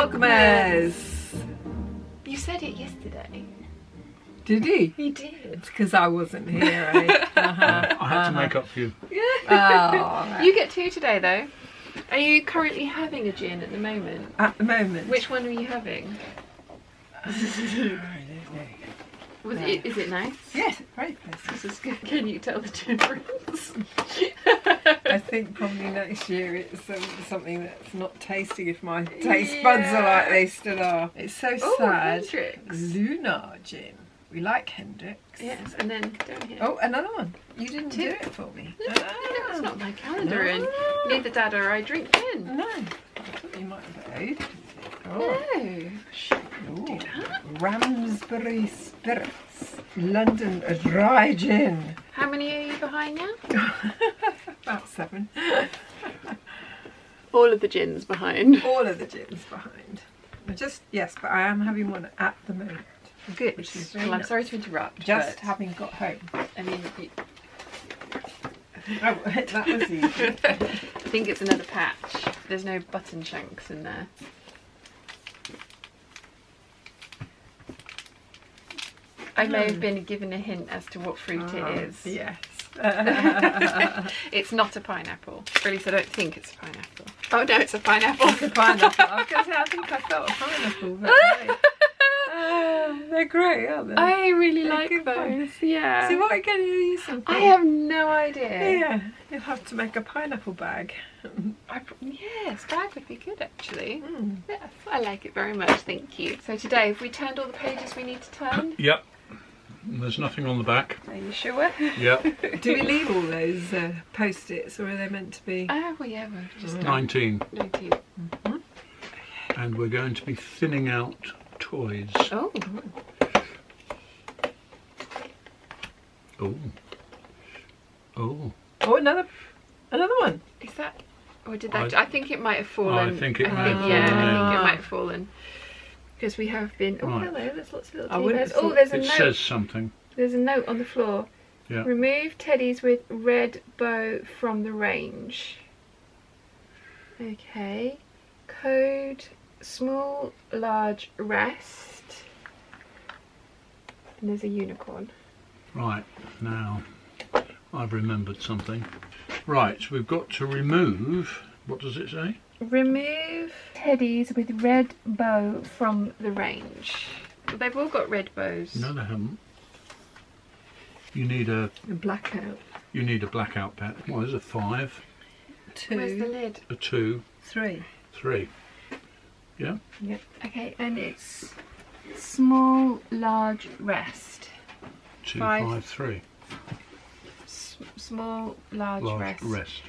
Vlogmas! You said it yesterday. Did he? He did. It's because I wasn't here, eh? I had to make up for you. Oh, You get 2 today though. Are you currently having a gin at the moment? at the moment. Which one are you having? Is it nice? Yes, it's very pleasant. This is good. Can you tell the difference? I think probably next year it's something that's not tasty if my taste buds are like they still are. It's so sad. Hendrix. Lunar gin. We like Hendrix. Yes, and then down here. Oh, another one. You didn't do it for me. No, it's not my calendar, and No. neither Dad or I drink gin. No. I thought you might have owed. Oh. No. Ooh. Ramsbury Spirits. London Dry Gin. How many are you behind now? About 7. All of the gins behind. All of the gins behind. Yes, but I am having one at the moment. Good. Which is very Well, I'm nice. sorry to interrupt. Just but, having got home. I mean, Oh, that was easy. I think it's another patch. There's no button chunks in there. I may have been given a hint as to what fruit it is. Yes. It's not a pineapple. At least I don't think it's a pineapple. Oh no, it's a pineapple. It's a pineapple. I was going to say, I think I felt a pineapple. But they're great, aren't they? I really They're like good those. fun. Yeah. So what are you going to use them for? I have no idea. Yeah, you'll have to make a pineapple bag. Yes, bag would be good actually. Mm. Yes, I like it very much, thank you. So today, have we turned all the pages we need to turn? Yep. There's nothing on the back. Are you sure? Yep. Do we leave all those post-its, or are they meant to be? Oh, well, yeah, we're just 19. 19. And we're going to be thinning out toys. Oh, Oh. Oh. Oh, another one. is that? Or did that? I think it might have fallen. I think it might have Yeah, fallen, I think yeah. it might have fallen. Because we have been. Oh, Right. hello. There's lots of little I wouldn't tea have bags. Oh, there's a It note. says something. There's a note on the floor. Yeah. Remove teddies with red bow from the range. Okay. Code small, large, rest. And there's a unicorn. Right. Now, I've remembered something. Right. So we've got to remove. What does it say? Remove teddies with red bow from the range. They've all got red bows. No, they haven't. You need a A blackout. blackout pad. Well, there's a 5, 2, Where's the lid? a 2, 3. 3. Yeah. Yep. Okay, and it's small, large, rest. 2, 5. 5, 3. Small, large, Large rest. rest.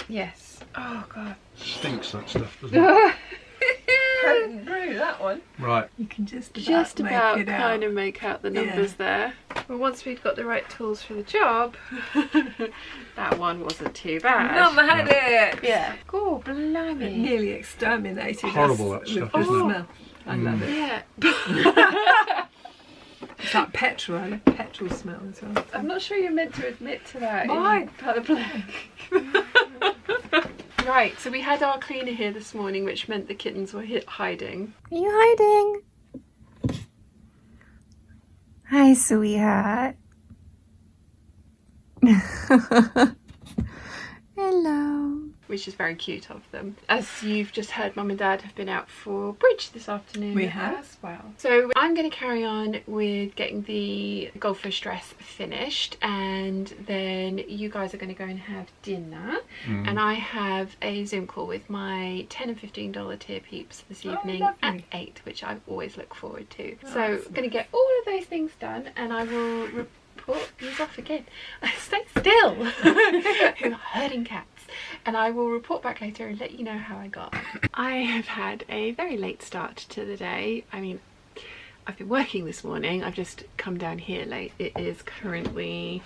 Yes. Oh god. Stinks, that stuff, doesn't it? Potent brew, that one. Right. You can just Just make it kind out. of make out the numbers there. Well, once we've got the right tools for the job, that one wasn't too bad. Mum had it. Yeah. Oh, It blimey. nearly exterminated Horrible, us that with stuff, the isn't it? smell. I love it. Yeah. It's like petrol. I love petrol smell as well. I'm not sure you're meant to admit to that. Why? In public. Right, so we had our cleaner here this morning, which meant the kittens were hiding. Are you hiding? Hi, sweetheart. Hello. Which is very cute of them. As you've just heard, Mum and Dad have been out for bridge this afternoon. We have. as well. So I'm going to carry on with getting the goldfish dress finished, and then you guys are going to go and have dinner. And I have a Zoom call with my $10 and $15 tier peeps this evening at lovely. 8, which I always look forward to. Oh, so I'm excellent. going to get all of those things done, and I will report these off again. Stay still. You're herding cats. And I will report back later and let you know how I got. I have had a very late start to the day. I mean, I've been working this morning. I've just come down here late. It is currently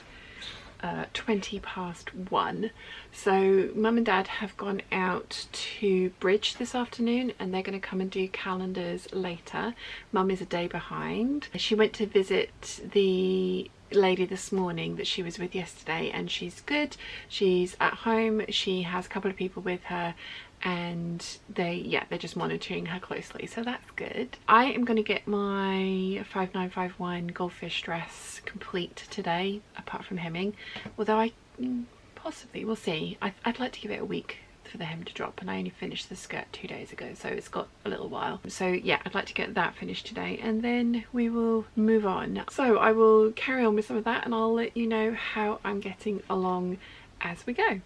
20 past 1. So Mum and Dad have gone out to bridge this afternoon, and they're going to come and do calendars later. Mum is a day behind. She went to visit the lady this morning that she was with yesterday, and she's good. She's at home, she has a couple of people with her, and they're just monitoring her closely, so that's good. I am going to get my 5951 goldfish dress complete today, apart from hemming, although I possibly, we'll see. I'd like to give it a week for the hem to drop, and I only finished the skirt 2 days ago, so it's got a little while. So yeah, I'd like to get that finished today, and then we will move on. So I will carry on with some of that, and I'll let you know how I'm getting along as we go.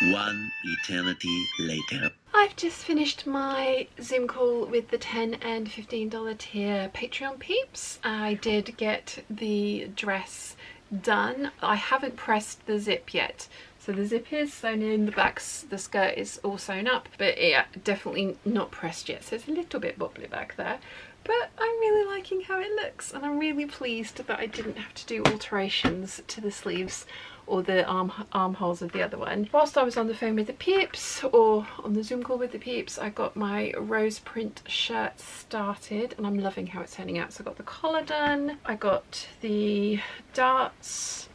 One eternity later. I've just finished my Zoom call with the $10 and $15 tier Patreon peeps. I did get the dress done. I haven't pressed the zip yet. So the zip is sewn in, the back, the skirt is all sewn up, but yeah, definitely not pressed yet. So it's a little bit bobbly back there. But I'm really liking how it looks, and I'm really pleased that I didn't have to do alterations to the sleeves or the armholes of the other one. Whilst I was on the phone with the peeps, or on the Zoom call with the peeps, I got my rose print shirt started, and I'm loving how it's turning out. So I got the collar done, I got the darts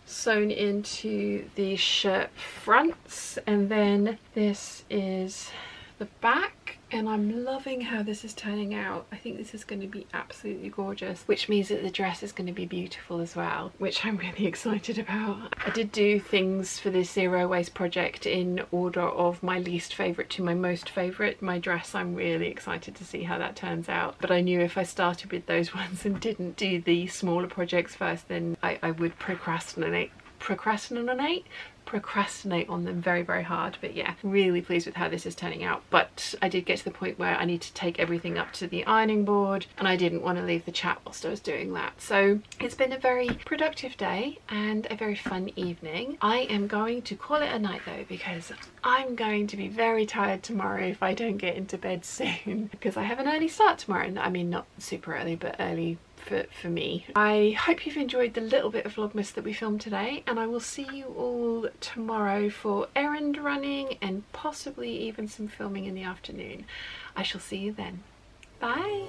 sewn into the shirt fronts, and then this is the back, and I'm loving how this is turning out. I think this is going to be absolutely gorgeous, which means that the dress is going to be beautiful as well, which I'm really excited about. I did do things for this zero waste project in order of my least favourite to my most favourite. My dress, I'm really excited to see how that turns out, but I knew if I started with those ones and didn't do the smaller projects first, then I would procrastinate on them very, very hard. But yeah, really pleased with how this is turning out. But I did get to the point where I need to take everything up to the ironing board, and I didn't want to leave the chat whilst I was doing that. So it's been a very productive day and a very fun evening. I am going to call it a night though, because I'm going to be very tired tomorrow if I don't get into bed soon, because I have an early start tomorrow. I mean, not super early, but early for me. I hope you've enjoyed the little bit of Vlogmas that we filmed today, and I will see you all tomorrow for errand running and possibly even some filming in the afternoon. I shall see you then. Bye!